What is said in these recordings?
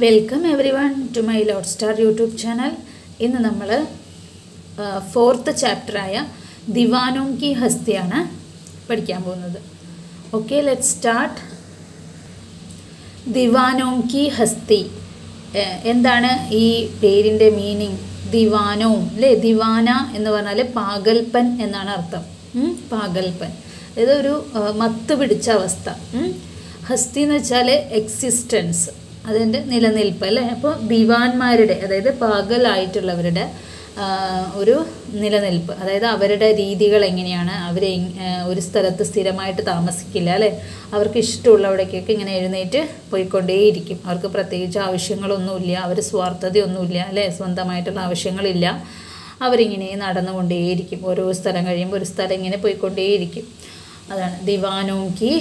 Welcome everyone to my Lordstar YouTube channel. ഇന്ന് നമ്മൾ 4th chapter ആയ ദിവാനോം കി ഹസ്തിയാണ് പഠിക്കാൻ പോകുന്നത്. Okay, let's start. ദിവാനോം കി ഹസ്തി എന്താണ് ഈ പേരിൻ്റെ മീനിങ്? ദിവാനോം അല്ലേ, ദിവാന എന്ന് പറഞ്ഞാൽ പാഗൽപ്പൻ എന്നാണ് അർത്ഥം. പാഗൽപ്പൻ അതായത് ഒരു മത്ത് പിടിച്ച അവസ്ഥ. ഹസ്തി എന്ന് വെച്ചാൽ എക്സിസ്റ്റൻസ്, അതിൻ്റെ നിലനിൽപ്പ് അല്ലേ. അപ്പോൾ ദിവാന്മാരുടെ അതായത് പാഗലായിട്ടുള്ളവരുടെ ഒരു നിലനിൽപ്പ്, അതായത് അവരുടെ രീതികൾ എങ്ങനെയാണ്, അവർ ഒരു സ്ഥലത്ത് സ്ഥിരമായിട്ട് താമസിക്കില്ല അല്ലേ. അവർക്ക് ഇഷ്ടമുള്ളവിടേക്കൊക്കെ ഇങ്ങനെ എഴുന്നേറ്റ് പോയിക്കൊണ്ടേയിരിക്കും. അവർക്ക് പ്രത്യേകിച്ച് ആവശ്യങ്ങളൊന്നുമില്ല, അവർ സ്വാർത്ഥതയൊന്നുമില്ല അല്ലേ, സ്വന്തമായിട്ടുള്ള ആവശ്യങ്ങളില്ല. അവരിങ്ങനെ നടന്നുകൊണ്ടേയിരിക്കും, ഓരോ സ്ഥലം കഴിയുമ്പോൾ ഒരു സ്ഥലം ഇങ്ങനെ പോയിക്കൊണ്ടേയിരിക്കും. അതാണ് ദിവാനോം കി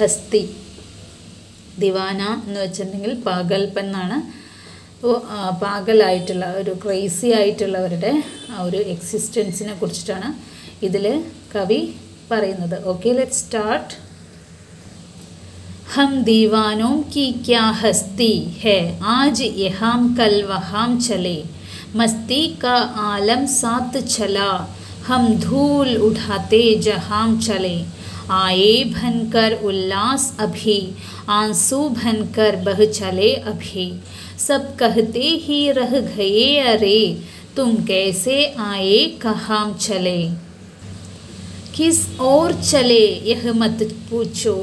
ഹസ്തി. ദിവാന എന്ന് വെച്ചിട്ടുണ്ടെങ്കിൽ പാഗൽപ്പൻ എന്നാണ്. അപ്പോൾ പാഗലായിട്ടുള്ള ഒരു ക്രേസി ആയിട്ടുള്ളവരുടെ ആ ഒരു എക്സിസ്റ്റൻസിനെ കുറിച്ചിട്ടാണ് ഇതിൽ കവി പറയുന്നത്. Okay, let start. हम दीवानों की क्या हस्ती है, आज यहाँ कल वहाँ चले, मस्ती का आलम साथ चला, हम धूल उठाते जहाँ चले, आए बनकर उल्लास अभी, आंसू बनकर बह चले अभी, सब कहते ही रह गए अरे, तुम कैसे आए कहाँ चले, किस ओर चले यह मत पूछो,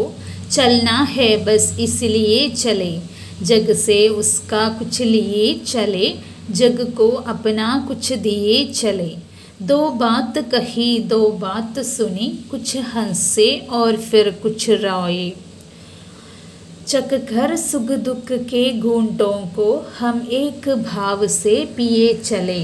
चलना है बस इसलिए चले, जग से उसका कुछ लिए चले, जग को अपना कुछ दिए चले, दो बात कही दो बात सुनी, कुछ हंसे और फिर कुछ रोए, चक कर सुख दुख के घूंटों को हम एक भाव से पिए चले,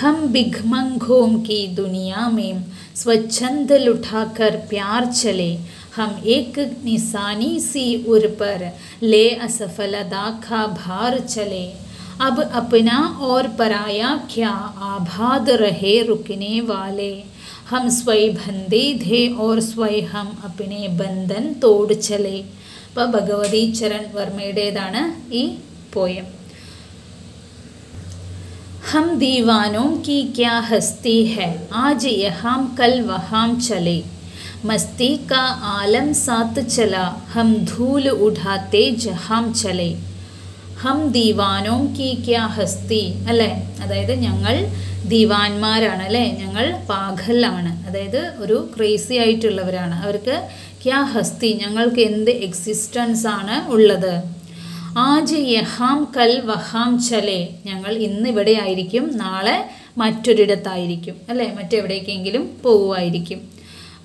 हम भिखमंगों की दुनिया में स्वच्छंद लुटाकर प्यार चले, हम एक निशानी सी उर पर ले असफलता का भार चले, अब अपना और पराया क्या आबाद रहे रुकने वाले, हम स्वयं बंधे थे और स्वयं हम अपने बंधन तोड़ चले. അപ്പോൾ ഭഗവതി ചരൺ വർമ്മയുടേതാണ് ഈ പോയം. हम दीवानों की क्या हस्ती है, आज यहाँ कल वहाँ चले, मस्ती का आलम साथ चला, हम धूल उठाते जहाँ चले. ഹം ദീവാനോം കി ക്യാ ഹസ്തി അല്ലേ, അതായത് ഞങ്ങൾ ദീവാന്മാരാണ് അല്ലേ, ഞങ്ങൾ പാഗലാണ്, അതായത് ഒരു ക്രേസി ആയിട്ടുള്ളവരാണ്. അവർക്ക് ക്യാ ഹസ്തി, ഞങ്ങൾക്ക് എന്ത് എക്സിസ്റ്റൻസ് ആണ് ഉള്ളത്. ആജ് യഹാം കൽ വഹാം ചലേ, ഞങ്ങൾ ഇന്നിവിടെ ആയിരിക്കും, നാളെ മറ്റൊരിടത്തായിരിക്കും അല്ലേ, മറ്റെവിടേക്കെങ്കിലും പോവുമായിരിക്കും.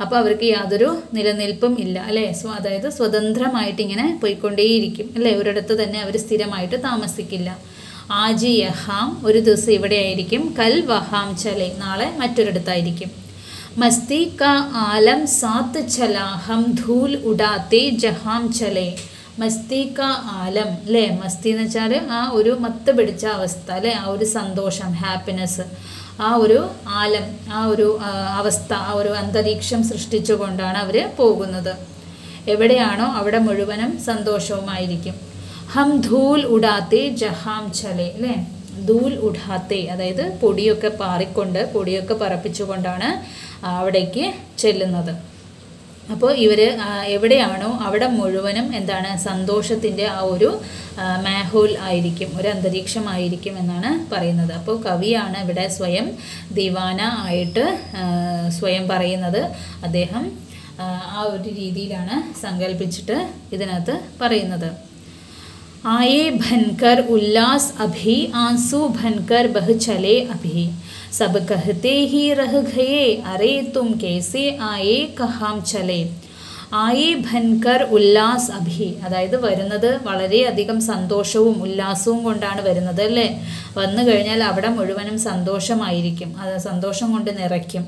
അപ്പോൾ അവർക്ക് യാതൊരു നിലനിൽപ്പും ഇല്ല അല്ലേ, അതായത് സ്വതന്ത്രമായിട്ട് ഇങ്ങനെ പോയിക്കൊണ്ടേയിരിക്കും അല്ലേ, ഒരിടത്ത് തന്നെ അവർ സ്ഥിരമായിട്ട് താമസിക്കില്ല. ആജ് യഹാം, ഒരു ദിവസം ഇവിടെ ആയിരിക്കും, കൽ വഹാം ചലേ, നാളെ മറ്റൊരിടത്തായിരിക്കും. മസ്തി കാ ആലം സാത്ത് ചല, ഹം ധൂൽ ഉഡാത്തെ ജഹാം ചലേ, മസ്തി കാ ആലം അല്ലേ, മസ്തി എന്ന് വെച്ചാൽ ആ ഒരു മത്ത് പിടിച്ച അവസ്ഥ അല്ലേ, ആ ഒരു സന്തോഷം, ഹാപ്പിനെസ്, ആ ഒരു ആലം, ആ ഒരു അവസ്ഥ, ആ ഒരു അന്തരീക്ഷം സൃഷ്ടിച്ചുകൊണ്ടാണ് അവർ പോകുന്നത്. എവിടെയാണോ അവിടെ മുഴുവനും സന്തോഷവുമായിരിക്കും. ഹം ധൂൽ ഉഡാത്തെ ജഹാം ചലേ അല്ലേ, ധൂൽ ഉഡാത്തെ അതായത് പൊടിയൊക്കെ പാറിക്കൊണ്ട്, പൊടിയൊക്കെ പറപ്പിച്ചുകൊണ്ടാണ് അവിടേക്ക് ചെല്ലുന്നത്. അപ്പോൾ ഇവർ എവിടെയാണോ അവിടെ മുഴുവനും എന്താണ്, സന്തോഷത്തിൻ്റെ ആ ഒരു മാഹോൽ ആയിരിക്കും, ഒരു അന്തരീക്ഷമായിരിക്കും എന്നാണ് പറയുന്നത്. അപ്പോൾ കവിയാണ് ഇവിടെ സ്വയം ദിവാന ആയിട്ട് സ്വയം പറയുന്നത്. അദ്ദേഹം ആ ഒരു രീതിയിലാണ് സങ്കല്പിച്ചിട്ട് ഇതിനകത്ത് പറയുന്നത്. ആയേ ഭൻകർ ഉല്ലാസ് അഭി, ആൻസു ഭൻകർ ബഹ് ചലേ അഭി, सब कहते ही रह गए अरे तुम कैसे आए कहाँ चले, ആയേ ഭൻകർ ഉല്ലാസ് അഭി, അതായത് വരുന്നത് വളരെയധികം സന്തോഷവും ഉല്ലാസവും കൊണ്ടാണ് വരുന്നത് അല്ലേ. വന്നു കഴിഞ്ഞാൽ അവിടെ മുഴുവനും സന്തോഷമായിരിക്കും, അത് സന്തോഷം കൊണ്ട് നിറയ്ക്കും.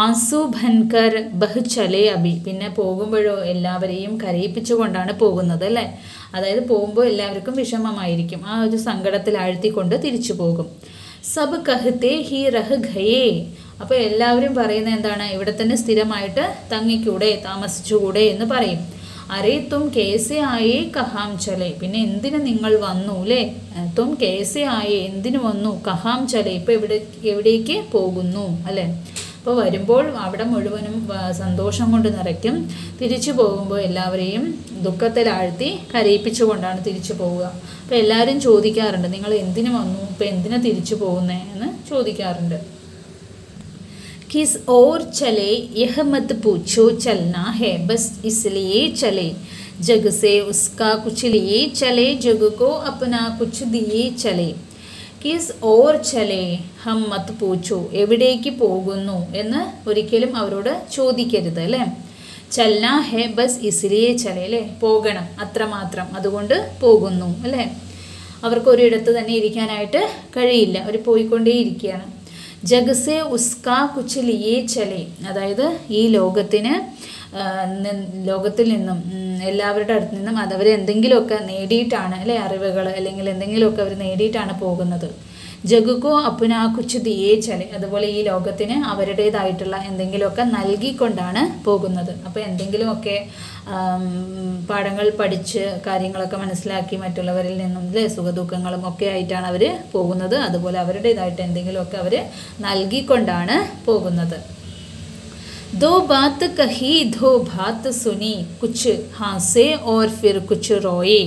ആൻസു ഭൻകർ ബഹ് ചലേ അഭി, പിന്നെ പോകുമ്പോഴോ എല്ലാവരെയും കരയിപ്പിച്ചുകൊണ്ടാണ് പോകുന്നത് അല്ലേ, അതായത് പോകുമ്പോൾ എല്ലാവർക്കും വിഷമമായിരിക്കും, ആ ഒരു സങ്കടത്തിൽ ആഴ്ത്തിക്കൊണ്ട് തിരിച്ചു പോകും. സബ് കഹത്തെ ഹി റഹ് ഗയേ, അപ്പോൾ എല്ലാവരും പറയുന്നത് എന്താണ്, ഇവിടെ തന്നെ സ്ഥിരമായിട്ട് തങ്ങിക്കൂടെ, താമസിച്ചുകൂടെ എന്ന് പറയും. അരേ തും കേസെ ആയേ കഹാം ചലേ, പിന്നെ എന്തിനു നിങ്ങൾ വന്നു അല്ലേ, തും കേസെ ആയേ എന്തിനു വന്നു, കഹാം ചലേ ഇപ്പോൾ എവിടേക്ക് പോകുന്നു അല്ലേ. അപ്പോൾ വരുമ്പോൾ അവിടെ മുഴുവനും സന്തോഷം കൊണ്ട് നിറയ്ക്കും, തിരിച്ചു പോകുമ്പോൾ എല്ലാവരെയും ദുഃഖത്തിലാഴ്ത്തി കരയിപ്പിച്ചുകൊണ്ടാണ് തിരിച്ചു പോവുക. അപ്പോൾ എല്ലാവരും ചോദിക്കാറുണ്ട് നിങ്ങൾ എന്തിനു വന്നു, ഇപ്പോൾ എന്തിനാ തിരിച്ചു പോകുന്നേ എന്ന് ചോദിക്കാറുണ്ട്. किस ओर चले यह मत पूछो, चलना है बस इसलिए चले, जग से उसका कुछ लिए चले, जग को अपना कुछ दिए चले. കിസ് ഓർ ചലേ ഹം മത് പൂച്ചോ, എവിടേക്ക് പോകുന്നു എന്ന് ഒരിക്കലും അവരോട് ചോദിക്കരുത് അല്ലേ. ചൽന ഹെ ബസ് ഇസ്ലിയെ ചലേ അല്ലേ, പോകണം അത്രമാത്രം, അതുകൊണ്ട് പോകുന്നു അല്ലേ. അവർക്ക് ഒരിടത്ത് തന്നെ ഇരിക്കാനായിട്ട് കഴിയില്ല, അവർ പോയിക്കൊണ്ടേയിരിക്കുകയാണ്. ജഗ്സെ ഉസ്കാ കുച്ച് ലിയേ ചലേ, അതായത് ഈ ലോകത്തിൽ നിന്നും എല്ലാവരുടെ അടുത്ത് നിന്നും അതവർ എന്തെങ്കിലുമൊക്കെ നേടിയിട്ടാണ് അല്ലേ, അറിവുകൾ അല്ലെങ്കിൽ എന്തെങ്കിലുമൊക്കെ അവർ നേടിയിട്ടാണ് പോകുന്നത്. ജഗുക്കോ അപ്പുന കുച്ച് ദിയേ ചലേ, അതുപോലെ ഈ ലോകത്തിന് അവരുടേതായിട്ടുള്ള എന്തെങ്കിലുമൊക്കെ നൽകിക്കൊണ്ടാണ് പോകുന്നത്. അപ്പോൾ എന്തെങ്കിലുമൊക്കെ പാഠങ്ങൾ പഠിച്ച് കാര്യങ്ങളൊക്കെ മനസ്സിലാക്കി മറ്റുള്ളവരിൽ നിന്നും അല്ലേ സുഖദുഃഖങ്ങളും ഒക്കെ ആയിട്ടാണ് അവർ പോകുന്നത്. അതുപോലെ അവരുടേതായിട്ട് എന്തെങ്കിലുമൊക്കെ അവർ നൽകിക്കൊണ്ടാണ് പോകുന്നത്. दो बात कही दो बात सुनी, कुछ हंसे और फिर कुछ रोए,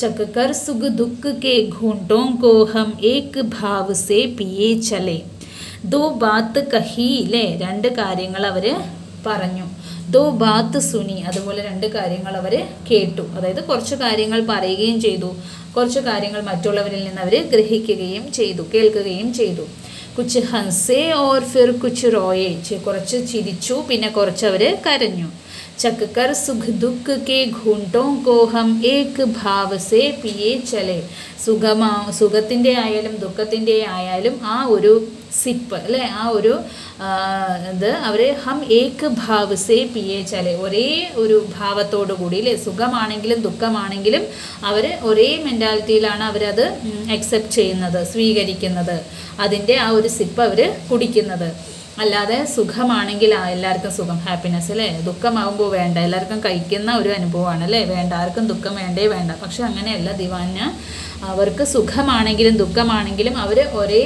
चखकर सुख दुख के घूंटों को हम एक भाव से पिए चले. दो बात कही ലെ രണ്ട് കാര്യങ്ങൾ അവർ പറഞ്ഞു. ദോ ബാത്ത് സുനി, അതുപോലെ രണ്ട് കാര്യങ്ങൾ അവർ കേട്ടു. അതായത് കുറച്ച് കാര്യങ്ങൾ പറയുകയും ചെയ്തു, കുറച്ച് കാര്യങ്ങൾ മറ്റുള്ളവരിൽ നിന്ന് അവർ ഗ്രഹിക്കുകയും ചെയ്തു, കേൾക്കുകയും ചെയ്തു. കുച്ച് ഹൻസേ ഓർ ഫിർ കുച്ച് റോയെ, കുറച്ച് ചിരിച്ചു പിന്നെ കുറച്ച് അവർ കരഞ്ഞു. ചക്കർ സുഖ് ദുഃഖ് കെ ഘൂണ്ടോ കോ ഹം ഏക് ഭാവ് സേ പിയേ ചലേ, സുഖത്തിൻ്റെ ആയാലും ദുഃഖത്തിൻ്റെ ആയാലും ആ ഒരു സിപ്പ് അല്ലേ, ആ ഒരു ഇത് അവർ ഹം ഏക് ഭാവ് സേ പിയേ ചലേ, ഒരേ ഒരു ഭാവത്തോടു കൂടി അല്ലേ, സുഖമാണെങ്കിലും ദുഃഖമാണെങ്കിലും അവർ ഒരേ മെൻറ്റാലിറ്റിയിലാണ് അവരത് അക്സെപ്റ്റ് ചെയ്യുന്നത്, സ്വീകരിക്കുന്നത്. അതിൻ്റെ ആ ഒരു സിപ്പ് അവർ കുടിക്കുന്നത്. അല്ലാതെ സുഖമാണെങ്കിൽ എല്ലാവർക്കും സുഖം, ഹാപ്പിനെസ് അല്ലേ, ദുഃഖമാകുമ്പോൾ വേണ്ട, എല്ലാവർക്കും കഴിക്കുന്ന ഒരു അനുഭവമാണ് അല്ലേ, വേണ്ട ആർക്കും ദുഃഖം വേണ്ടേ വേണ്ട. പക്ഷെ അങ്ങനെയല്ല ദിവാന, അവർക്ക് സുഖമാണെങ്കിലും ദുഃഖമാണെങ്കിലും അവർ ഒരേ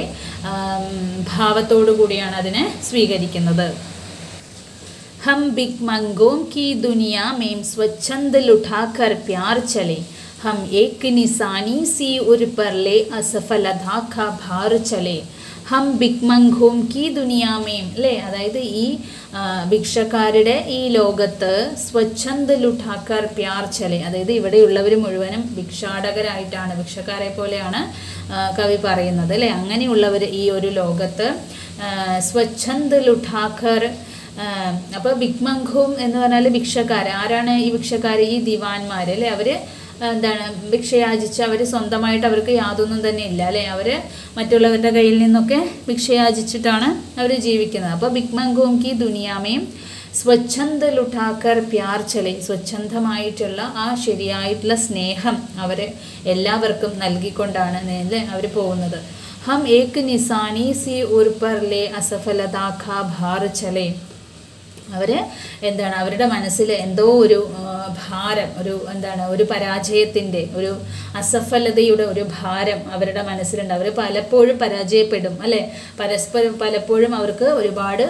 ഭാവത്തോടു കൂടിയാണ് അതിനെ സ്വീകരിക്കുന്നത്. ഹം ബിഗ് മംഗോം കി ദുനിയ മേം സ്വച്ഛന്ദ ലുഠാക്കർ പ്യാർ ചലേ, ഹം ഏക് നിസാനി സി ഉർ പർലെ അസഫലതാ ക ഭാർ ചലേ. ഹം ഭിക്മംഘോം കി ദുനിയാമേം അല്ലേ, അതായത് ഈ ഭിക്ഷക്കാരുടെ ഈ ലോകത്ത് സ്വച്ഛന്ദ ലുഠാക്കർ പ്യാർ ചലേ, അതായത് ഇവിടെയുള്ളവർ മുഴുവനും ഭിക്ഷാടകരായിട്ടാണ്, ഭിക്ഷക്കാരെ പോലെയാണ് കവി പറയുന്നത് അല്ലേ. അങ്ങനെയുള്ളവർ ഈ ഒരു ലോകത്ത് സ്വച്ഛന്ദ ലുഠാക്കർ, അപ്പോൾ ഭിക്മംഘോം എന്ന് പറഞ്ഞാൽ ഭിക്ഷക്കാർ. ആരാണ് ഈ ഭിക്ഷക്കാർ? ഈ ദിവാന്മാർ അല്ലേ. അവർ എന്താണ് ഭിക്ഷയാചിച്ച് അവർ സ്വന്തമായിട്ട് അവർക്ക് യാതൊന്നും തന്നെ ഇല്ല അല്ലേ, അവർ മറ്റുള്ളവരുടെ കയ്യിൽ നിന്നൊക്കെ ഭിക്ഷയാചിച്ചിട്ടാണ് അവർ ജീവിക്കുന്നത്. അപ്പോൾ ഭിക്മംഘോം കി ദുനിയാമേം സ്വച്ഛന്ദ ലുഠാക്കർ പ്യാർ ചലേ, സ്വച്ഛന്തമായിട്ടുള്ള ആ ശരിയായിട്ടുള്ള സ്നേഹം അവർ എല്ലാവർക്കും നൽകിക്കൊണ്ടാണ് അല്ലേ അവർ പോകുന്നത്. ഹം ഏക് നിസാനി സി ഉർ പർലെ അസഫലതാ ഖാ ഭാർ ചലേ, അവർ എന്താണ് അവരുടെ മനസ്സിൽ എന്തോ ഒരു ഭാരം, ഒരു എന്താണ് ഒരു പരാജയത്തിൻ്റെ, ഒരു അസഫലതയുടെ ഒരു ഭാരം അവരുടെ മനസ്സിലുണ്ട്. അവർ പലപ്പോഴും പരാജയപ്പെടും അല്ലേ, പലപ്പോഴും അവർക്ക് ഒരുപാട്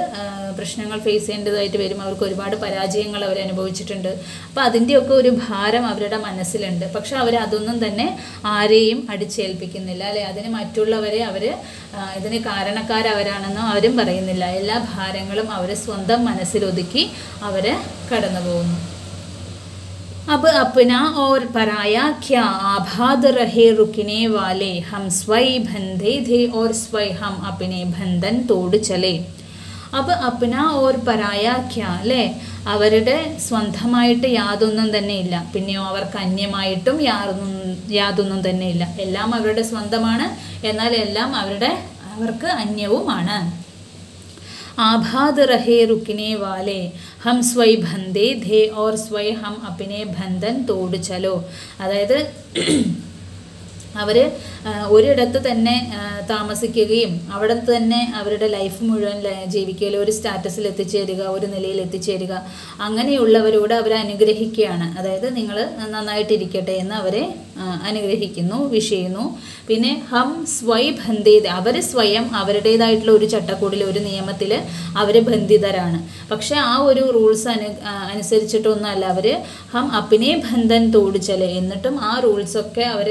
പ്രശ്നങ്ങൾ ഫേസ് ചെയ്യേണ്ടതായിട്ട് വരും, അവർക്ക് ഒരുപാട് പരാജയങ്ങൾ അവർ അനുഭവിച്ചിട്ടുണ്ട്. അപ്പോൾ അതിൻ്റെയൊക്കെ ഒരു ഭാരം അവരുടെ മനസ്സിലുണ്ട്. പക്ഷെ അവരതൊന്നും തന്നെ ആരെയും അടിച്ചേൽപ്പിക്കുന്നില്ല അല്ലേ, അതിന് മറ്റുള്ളവരെ അവർ ഇതിന് കാരണക്കാരവരാണെന്നോ ആരും പറയുന്നില്ല. എല്ലാ ഭാരങ്ങളും അവർ സ്വന്തം മനസ്സിലൊതുക്കി അവർ കടന്നു പോകുന്നു. अब अपना और पराया क्या आबाद रहे रुकने वाले, हम स्वयं बंधे थे और स्वयं हम अपने बंधन तोड़ चले. अब अपना और पराया क्या അല്ലേ, അവരുടെ സ്വന്തമായിട്ട് യാതൊന്നും തന്നെ ഇല്ല, പിന്നെയോ അവർക്ക് അന്യമായിട്ടും യാതൊന്നും തന്നെ ഇല്ല. എല്ലാം അവരുടെ സ്വന്തമാണ്, എന്നാൽ എല്ലാം അവർക്ക് അന്യവുമാണ്. आबाद रहे रुकने वाले, हम स्वयं बंधे थे और स्वयं हम अपने बंधन तोड़ चलो. അതായത് അവർ ഒരിടത്ത് തന്നെ താമസിക്കുകയും അവിടെ തന്നെ അവരുടെ ലൈഫ് മുഴുവൻ ജീവിക്കുകയും ഒരു സ്റ്റാറ്റസിൽ എത്തിച്ചേരുക, ഒരു നിലയിൽ എത്തിച്ചേരുക, അങ്ങനെയുള്ളവരോട് അവരെ അനുഗ്രഹിക്കുകയാണ്. അതായത് നിങ്ങൾ നന്നായിട്ടിരിക്കട്ടെ എന്ന് അവരെ അനുഗ്രഹിക്കുന്നു, വിഷ് ചെയ്യുന്നു. പിന്നെ ഹം സ്വൈ ബന്ധേത്, അവർ സ്വയം അവരുടേതായിട്ടുള്ള ഒരു ചട്ടക്കൂടിൽ, ഒരു നിയമത്തിൽ അവർ ബന്ധിതരാണ്. പക്ഷെ ആ ഒരു റൂൾസ് അനുസരിച്ചിട്ടൊന്നുമല്ല അവർ ഹം അപ്പിനെ ബന്ധൻ തോടിച്ചല്, എന്നിട്ടും ആ റൂൾസൊക്കെ അവർ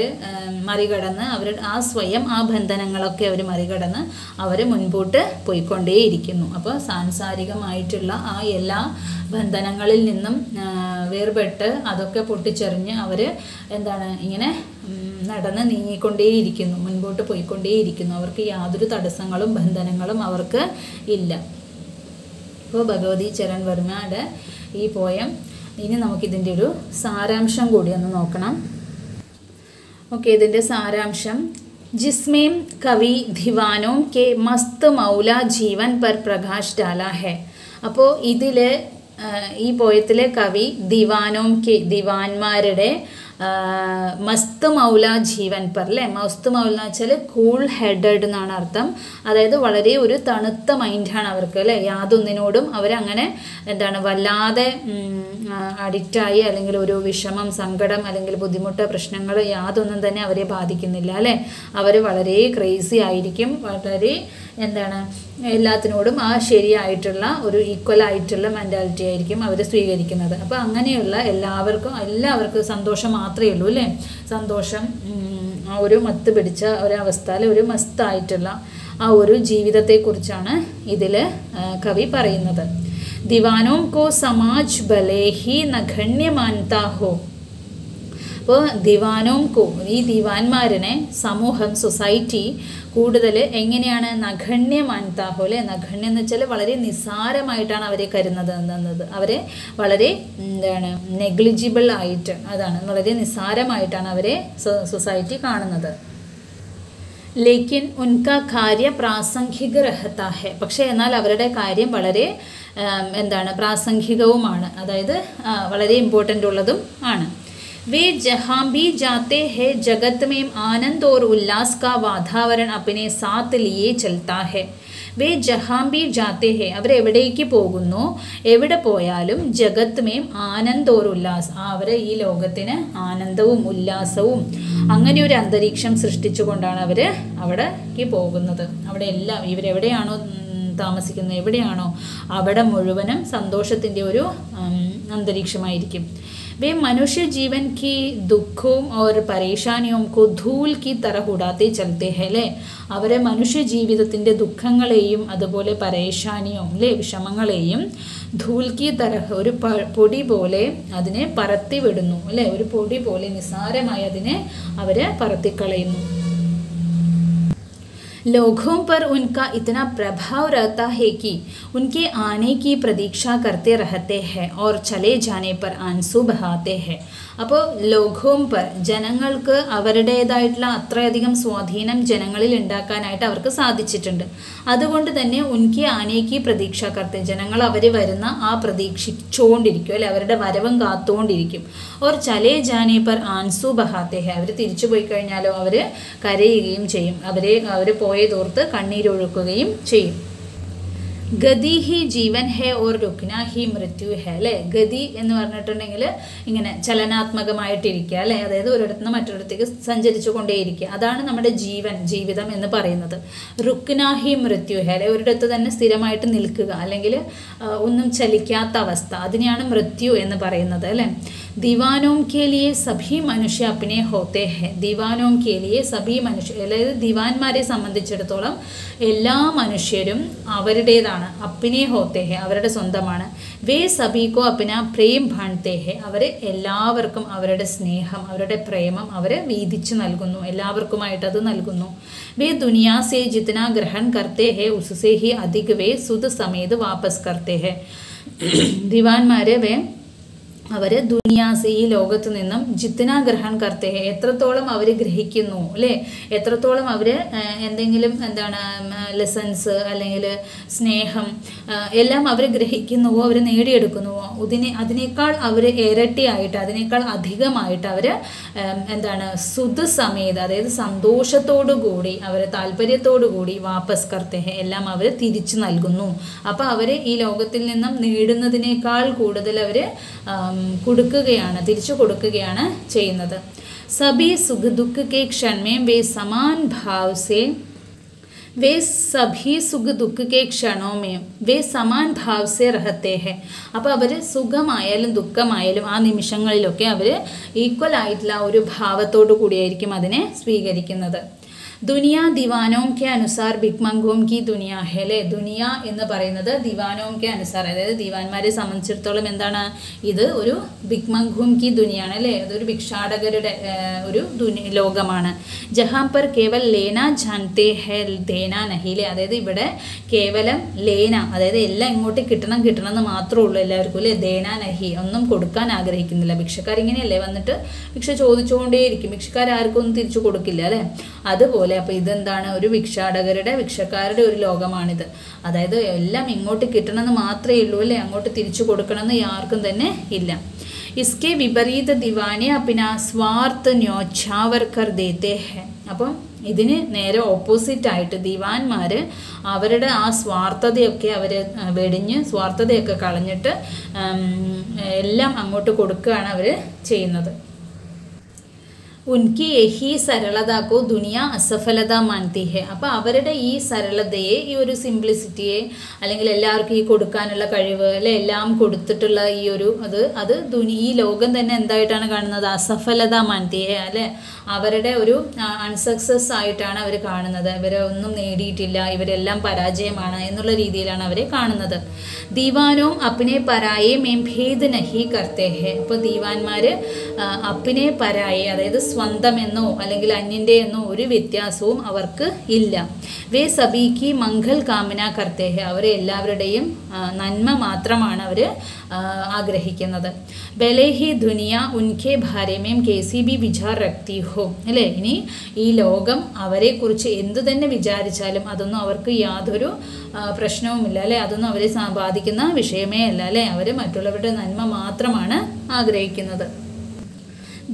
മറികടന്ന് ആ സ്വയം ആ ബന്ധനങ്ങളൊക്കെ അവർ മറികടന്ന് അവർ മുൻപോട്ട് പോയിക്കൊണ്ടേയിരിക്കുന്നു. അപ്പോൾ സാംസാരികമായിട്ടുള്ള ആ എല്ലാ ബന്ധനങ്ങളിൽ നിന്നും വേർപെട്ട് അതൊക്കെ പൊട്ടിച്ചെറിഞ്ഞ് അവർ എന്താണ് ഇങ്ങനെ നടന്ന് നീങ്ങിക്കൊണ്ടേയിരിക്കുന്നു, മുൻപോട്ട് പോയിക്കൊണ്ടേയിരിക്കുന്നു. അവർക്ക് യാതൊരു തടസ്സങ്ങളും ബന്ധനങ്ങളും അവർക്ക് ഇല്ല. ഇപ്പോൾ ഭഗവതി ചരൺ വർമ്മയുടെ ഈ പോയം ഇനി നമുക്കിതിൻ്റെ ഒരു സാരാംശം കൂടി ഒന്ന് നോക്കണം. ഓക്കെ, ഇതിൻ്റെ സാരാംശം जिसमें कवि दीवानों के मस्त मौला जीवन पर प्रकाश डाला है. അപ്പോൾ ഇതിൽ ഈ പോയത്തിലെ കവി ദിവാന്മാരുടെ മസ്ത് മൗല ജീവൻ പർ അല്ലേ. മസ്ത് മൗല എന്ന് വെച്ചാൽ കൂൾ ഹെഡഡ് എന്നാണ് അർത്ഥം. അതായത് വളരെ ഒരു തണുത്ത മൈൻഡാണ് അവർക്ക് അല്ലേ. യാതൊന്നിനോടും അവരങ്ങനെ എന്താണ് വല്ലാതെ അഡിക്റ്റായി അല്ലെങ്കിൽ ഒരു വിഷമം, സങ്കടം അല്ലെങ്കിൽ ബുദ്ധിമുട്ട്, പ്രശ്നങ്ങൾ യാതൊന്നും തന്നെ അവരെ ബാധിക്കുന്നില്ല അല്ലേ. അവർ വളരെ ക്രേസി ആയിരിക്കും, വളരെ എന്താണ് എല്ലാത്തിനോടും ആ ശരിയായിട്ടുള്ള ഒരു ഈക്വലായിട്ടുള്ള മെൻറ്റാലിറ്റി ആയിരിക്കും അവർ സ്വീകരിക്കുന്നത്. അപ്പോൾ അങ്ങനെയുള്ള എല്ലാവർക്കും സന്തോഷം മാത്രമേ ഉള്ളൂ അല്ലേ. സന്തോഷം, ആ ഒരു മത്ത് പിടിച്ച ഒരവസ്ഥയിൽ ഒരു മസ്തായിട്ടുള്ള ആ ഒരു ജീവിതത്തെക്കുറിച്ചാണ് ഇതിൽ കവി പറയുന്നത്. ദിവാനോം കോ സമാജ് ഭലേ ഹി നഗണ്യ മാൻതാ ഹോ. അപ്പോൾ ദിവാനോം കോ, ഈ ദിവാന്മാരനെ സമൂഹം, സൊസൈറ്റി കൂടുതൽ എങ്ങനെയാണ് നഗണ്യ മാൻതാഹോ അല്ലേ. നഗണ്യം എന്ന് വെച്ചാൽ വളരെ നിസ്സാരമായിട്ടാണ് അവരെ കരുതുന്നത്. അവരെ വളരെ എന്താണ് നെഗ്ലിജിബിൾ ആയിട്ട്, അതാണ് വളരെ നിസ്സാരമായിട്ടാണ് അവരെ സൊസൈറ്റി കാണുന്നത്. ലേക്കിൻ ഉൻകാ കാര്യ പ്രാസംഗിക രഹത്താ ഹെ. പക്ഷേ എന്നാൽ അവരുടെ കാര്യം വളരെ എന്താണ് പ്രാസംഗികവുമാണ്, അതായത് വളരെ ഇമ്പോർട്ടൻ്റ് ഉള്ളതും ആണ്. वे जहाँ भी जाते हैं जगत में आनंद और उल्लास का वातावरण अपने साथ लिए चलता है. വേ ജഹാം ബി ജാത്തെ ഹെ, അവരെവിടേക്ക് പോകുന്നു, എവിടെ പോയാലും ജഗത്ത് മേം ആനന്ദ് ഓർ ഉല്ലാസ്, അവർ ഈ ലോകത്തിന് ആനന്ദവും ഉല്ലാസവും അങ്ങനെ ഒരു അന്തരീക്ഷം സൃഷ്ടിച്ചുകൊണ്ടാണ് അവർ അവിടേക്ക് പോകുന്നത്. അവിടെ എല്ലാം ഇവരെവിടെയാണോ താമസിക്കുന്നത്, എവിടെയാണോ അവിടെ മുഴുവനും സന്തോഷത്തിൻ്റെ ഒരു അന്തരീക്ഷമായിരിക്കും. वे मनुष्य जीवन की दुखों और परेशानियों को धूल की तरह उड़ाते चलते हैं അല്ലേ. അവരെ മനുഷ്യ ജീവിതത്തിൻ്റെ ദുഃഖങ്ങളെയും അതുപോലെ പരേഷാനിയും അല്ലേ വിഷമങ്ങളെയും ധൂൽ കി തരഹ് ഒരു പൊടി പോലെ അതിനെ പറത്തി വിടുന്നു അല്ലേ. ഒരു പൊടി പോലെ നിസ്സാരമായി അതിനെ അവർ പറത്തിക്കളയുന്നു. लोगों पर उनका इतना प्रभाव रहता है कि उनके आने की प्रतीक्षा करते रहते हैं और चले जाने पर आंसू बहाते हैं. അപ്പോൾ ലോകോം പർ, ജനങ്ങൾക്ക് അവരുടേതായിട്ടുള്ള അത്രയധികം സ്വാധീനം ജനങ്ങളിൽ ഉണ്ടാക്കാനായിട്ട് അവർക്ക് സാധിച്ചിട്ടുണ്ട്. അതുകൊണ്ട് തന്നെ ഉൻകി ആനേക്ക് പ്രതീക്ഷ കർത്തെ, ജനങ്ങൾ അവർ വരുന്ന ആ പ്രതീക്ഷിച്ചുകൊണ്ടിരിക്കും അല്ലെ, അവരുടെ വരവും കാത്തുകൊണ്ടിരിക്കും. ഓർ ചലേ ജാനേ പർ ആൻസു ബഹാത്തെ ഹെ, അവർ തിരിച്ചു പോയി കഴിഞ്ഞാലോ അവർ കരയുകയും ചെയ്യും, അവർ പോയതോർത്ത് കണ്ണീരൊഴുക്കുകയും ചെയ്യും. ഗതി ഹി ജീവൻ ഹെ ഓർ രുക്ന ഹി മൃത്യു ഹെ അല്ലേ. ഗതി എന്ന് പറഞ്ഞിട്ടുണ്ടെങ്കിൽ ഇങ്ങനെ ചലനാത്മകമായിട്ടിരിക്കുക അല്ലേ, അതായത് ഒരിടത്ത് നിന്ന് മറ്റൊരിടത്തേക്ക് സഞ്ചരിച്ചു കൊണ്ടേയിരിക്കുക, അതാണ് നമ്മുടെ ജീവിതം എന്ന് പറയുന്നത്. രുക്ന ഹി മൃത്യു ഹെ അല്ലെ, ഒരിടത്ത് തന്നെ സ്ഥിരമായിട്ട് നിൽക്കുക അല്ലെങ്കിൽ ഒന്നും ചലിക്കാത്ത അവസ്ഥ, അതിനെയാണ് മൃത്യു എന്ന് പറയുന്നത് അല്ലേ. ദീവാനോം കെ ലിയെ സഭി മനുഷ്യ അപ്നെ ഹോത്തെ ഹെ. ദീവാനോം കെ ലിയെ സഭി മനുഷ്യ, അതായത് ദിവാന്മാരെ സംബന്ധിച്ചിടത്തോളം എല്ലാ മനുഷ്യരും അവരുടേതാണ്. അപ്നെ ഹോത്തെ ഹെ, അവരുടെ സ്വന്തമാണ്. വേ സഭിക്കോ അപ്ന പ്രേം ഭാൺത്തെ ഹെ, അവർ എല്ലാവർക്കും അവരുടെ സ്നേഹം, അവരുടെ പ്രേമം അവർ വീതിച്ചു നൽകുന്നു, എല്ലാവർക്കുമായിട്ട് അത് നൽകുന്നു. വേ ദുനിയാ സേ ജിतना ഗ്രഹൺ കർത്തെ ഹെ ഉസ്സേ ഹി അധിക് വേ സുദ് സമേത് വാപസ് കർത്തെ ഹെ. ദിവാന്മാരെ വേ അവർ ദുനിയാസ് ഈ ലോകത്ത് നിന്നും ജിത്തന ഗ്രഹൺ കർത്തേ എത്രത്തോളം അവർ ഗ്രഹിക്കുന്നു അല്ലേ, എത്രത്തോളം അവർ എന്തെങ്കിലും എന്താണ് ലെസൺസ് അല്ലെങ്കിൽ സ്നേഹം എല്ലാം അവർ ഗ്രഹിക്കുന്നുവോ അവർ നേടിയെടുക്കുന്നുവോ അതിനേക്കാൾ അവർ ഇരട്ടിയായിട്ട് അതിനേക്കാൾ അധികമായിട്ട് അവർ എന്താണ് സുദ് സമേത അതായത് സന്തോഷത്തോടു കൂടി അവർ താല്പര്യത്തോടു കൂടി വാപ്പസ് കർത്തേ എല്ലാം അവർ തിരിച്ചു നൽകുന്നു. അപ്പോൾ അവർ ഈ ലോകത്തിൽ നിന്നും നേടുന്നതിനേക്കാൾ കൂടുതൽ അവർ കൊടുക്കുകയാണ്, തിരിച്ചു കൊടുക്കുകയാണ് ചെയ്യുന്നത്. സബി സുഖ ദുഃഖ കെ ക്ഷൺ മേ വേ സമാൻ ഭാവ് സേ वे सभी सुख दुख के क्षणों में वे समान भाव से रहते हैं. അപ്പോൾ അവർ സുഖമായാലും ദുഃഖമായാലും ആ നിമിഷങ്ങളിലൊക്കെ അവർ ഈക്വൽ ആയിട്ടുള്ള ഒരു ഭാവത്തോടു കൂടിയായിരിക്കും അതിനെ സ്വീകരിക്കുന്നത്. ദുനിയ ദിവാനോം കെ അനുസാർ ഭിക്മംഗോം കി ദുനിയ ഹെ അല്ലേ. ദുനിയ എന്ന് പറയുന്നത് ദിവാനോം കെ അനുസാർ അതായത് ദിവാന്മാരെ സംബന്ധിച്ചിടത്തോളം എന്താണ്, ഇത് ഒരു ഭിക്മംഗോം കി ദുനിയാണ് അല്ലേ, അതൊരു ഭിക്ഷാടകരുടെ ഒരു ലോകമാണ്. ജഹാം പർ കേവൽ ലേന ജാൻതേ ഹെ ദേന നഹിലെ അതായത് ഇവിടെ കേവലം ലേന അതായത് എല്ലാം ഇങ്ങോട്ട് കിട്ടണം എന്ന് മാത്രമേ ഉള്ളൂ എല്ലാവർക്കും അല്ലേ. ദേന നഹി ഒന്നും കൊടുക്കാൻ ആഗ്രഹിക്കുന്നില്ല. ഭിക്ഷക്കാരിങ്ങനെയല്ലേ വന്നിട്ട് ഭിക്ഷ ചോദിച്ചുകൊണ്ടേയിരിക്കും, ഭിക്ഷക്കാർക്കും ഒന്നും തിരിച്ചു കൊടുക്കില്ല അല്ലേ. അതുപോലെ അപ്പോൾ ഇതെന്താണ്, ഒരു ഭിക്ഷക്കാരുടെ ഒരു ലോകമാണിത്. അതായത് എല്ലാം ഇങ്ങോട്ട് കിട്ടണമെന്ന് മാത്രമേ ഉള്ളൂ അല്ലേ, അങ്ങോട്ട് തിരിച്ചു കൊടുക്കണമെന്ന് ആർക്കും തന്നെ ഇല്ല. इसके विपरीत दीवाने अपना स्वार्थ न्योछावर कर देते हैं. അപ്പം ഇതിന് നേരെ ഓപ്പോസിറ്റായിട്ട് ദിവാന്മാർ അവരുടെ ആ സ്വാർത്ഥതയൊക്കെ അവർ വെടിഞ്ഞ് സ്വാർത്ഥതയൊക്കെ കളഞ്ഞിട്ട് എല്ലാം അങ്ങോട്ട് കൊടുക്കുകയാണ് അവർ ചെയ്യുന്നത്. ഉൻകി യഹി സരളതാക്കോ ദുനിയ അസഫലത മാൻതി ഹെ. അപ്പോൾ അവരുടെ ഈ സരളതയെ ഈ ഒരു സിംപ്ലിസിറ്റിയെ അല്ലെങ്കിൽ എല്ലാവർക്കും ഈ കൊടുക്കാനുള്ള കഴിവ് അല്ലെ എല്ലാം കൊടുത്തിട്ടുള്ള ഈ ഒരു അത് ഈ ലോകം തന്നെ എന്തായിട്ടാണ് കാണുന്നത്, അസഫലത മാൻതി ഹെ അല്ലെ. അവരുടെ ഒരു അൺസക്സസ് ആയിട്ടാണ് അവർ കാണുന്നത്. ഇവരൊന്നും നേടിയിട്ടില്ല, ഇവരെല്ലാം പരാജയമാണ് എന്നുള്ള രീതിയിലാണ് അവരെ കാണുന്നത്. ദീവാനോം അപ്പിനെ പരായെ മേം ഭേദ് നഹി കർത്തേ ഹെ. അപ്പോൾ ദീവാന്മാർ അപ്പിനെ പരായെ അതായത് സ്വന്തം എന്നോ അല്ലെങ്കിൽ അന്യൻ്റെ എന്നോ ഒരു വ്യത്യാസവും അവർക്ക് ഇല്ല. വേ സബീക്ക് മംഗൾ കാമന കർത്തേ ഹെ. അവരെ എല്ലാവരുടെയും നന്മ മാത്രമാണ് അവർ ആഗ്രഹിക്കുന്നത്. ബലേഹി ദുനിയ ഉൻകെ ഭാര്യമേം കേസി ബി വിചാർ രക്തി ഹോ അല്ലേ. ഇനി ഈ ലോകം അവരെക്കുറിച്ച് എന്തു തന്നെ വിചാരിച്ചാലും അതൊന്നും അവർക്ക് യാതൊരു പ്രശ്നവുമില്ല അല്ലേ, അതൊന്നും അവരെ ബാധിക്കുന്ന വിഷയമേ അല്ല അല്ലേ. അവർ മറ്റുള്ളവരുടെ നന്മ മാത്രമാണ് ആഗ്രഹിക്കുന്നത്.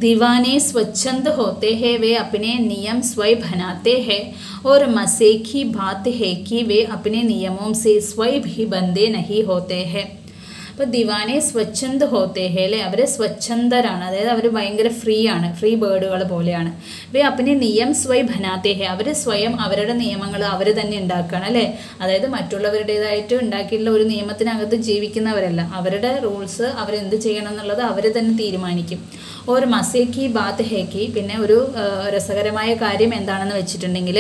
दीवाने स्वच्छंद होते हैं, वे अपने नियम स्वयं बनाते हैं और मज़े की बात है कि वे अपने नियमों से स्वयं भी बंधे नहीं होते हैं. അപ്പോൾ ദിവാനെ സ്വച്ഛന്ത് ഹോത്തേ ഹേ അല്ലേ. അവർ സ്വച്ഛന്തരാണ്, അതായത് അവർ ഭയങ്കര ഫ്രീ ബേർഡുകൾ പോലെയാണ്. വേ അപ്പിനെ നിയം സ്വയം ബനാത്തേ ഹേ. അവർ സ്വയം അവരുടെ നിയമങ്ങൾ അവർ തന്നെ ഉണ്ടാക്കുകയാണ് അല്ലേ. അതായത് മറ്റുള്ളവരുടേതായിട്ട് ഉണ്ടാക്കിയിട്ടുള്ള ഒരു നിയമത്തിനകത്ത് ജീവിക്കുന്നവരല്ല. അവരുടെ റൂൾസ് അവരെന്ത് ചെയ്യണം എന്നുള്ളത് അവർ തന്നെ തീരുമാനിക്കും. ഒരു മസേക്കി ബാത്ത് ഹേക്കി. പിന്നെ ഒരു രസകരമായ കാര്യം എന്താണെന്ന് വെച്ചിട്ടുണ്ടെങ്കിൽ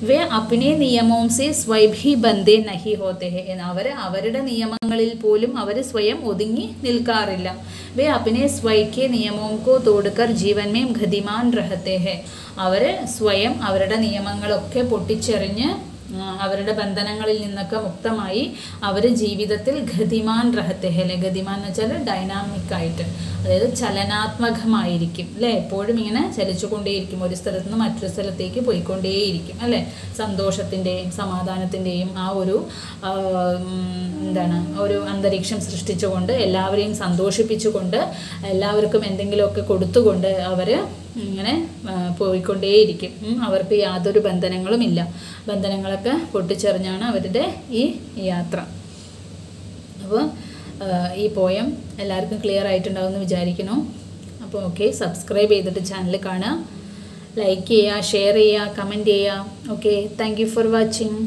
വേ അപ്പിനെ നിയമവും സെ സ്വൈഭി ബന്ധേ നഹി ഹോത്തേ ഹേ. അവരുടെ നിയമങ്ങളിൽ പോലും അവർ സ്വയം ഒതുങ്ങി നിൽക്കാറില്ല. വേ അപ്പിനെ സ്വൈക്കെ നിയമവും കോ തോടുക്കർ ജീവൻ മേം ഗതിമാൻ രഹത്തെ ഹേ. അവർ സ്വയം അവരുടെ നിയമങ്ങളൊക്കെ പൊട്ടിച്ചെറിഞ്ഞ് അവരുടെ ബന്ധനങ്ങളിൽ നിന്നൊക്കെ മുക്തമായി അവർ ജീവിതത്തിൽ ഗതിമാൻ രഹത്തെ ഹേ അല്ലെ. ഗതിമാൻ എന്ന് വെച്ചാൽ ഡൈനാമിക് ആയിട്ട് അതായത് ചലനാത്മകമായിരിക്കും അല്ലേ. എപ്പോഴും ഇങ്ങനെ ചലിച്ചുകൊണ്ടേയിരിക്കും, ഒരു സ്ഥലത്ത് നിന്ന് മറ്റൊരു സ്ഥലത്തേക്ക് പോയിക്കൊണ്ടേയിരിക്കും അല്ലേ. സന്തോഷത്തിൻ്റെയും സമാധാനത്തിൻ്റെയും ആ ഒരു ഒരു അന്തരീക്ഷം സൃഷ്ടിച്ചുകൊണ്ട് എല്ലാവരെയും സന്തോഷിപ്പിച്ചുകൊണ്ട് എല്ലാവർക്കും എന്തെങ്കിലുമൊക്കെ കൊടുത്തുകൊണ്ട് അവർ ഇങ്ങനെ പോയിക്കൊണ്ടേയിരിക്കും. അവർക്ക് യാതൊരു ബന്ധനങ്ങളുമില്ല. ബന്ധനങ്ങളൊക്കെ പൊട്ടിച്ചെറിഞ്ഞാണ് അവരുടെ ഈ യാത്ര. അപ്പോൾ ഈ പോയം എല്ലാവർക്കും ക്ലിയർ ആയിട്ടുണ്ടാവുമെന്ന് വിചാരിക്കുന്നു. അപ്പോൾ ഓക്കെ, സബ്സ്ക്രൈബ് ചെയ്തിട്ട് ചാനൽ കാണുക, ലൈക്ക് ചെയ്യുക, ഷെയർ ചെയ്യുക, കമൻറ്റ് ചെയ്യുക. Okay, thank you for watching.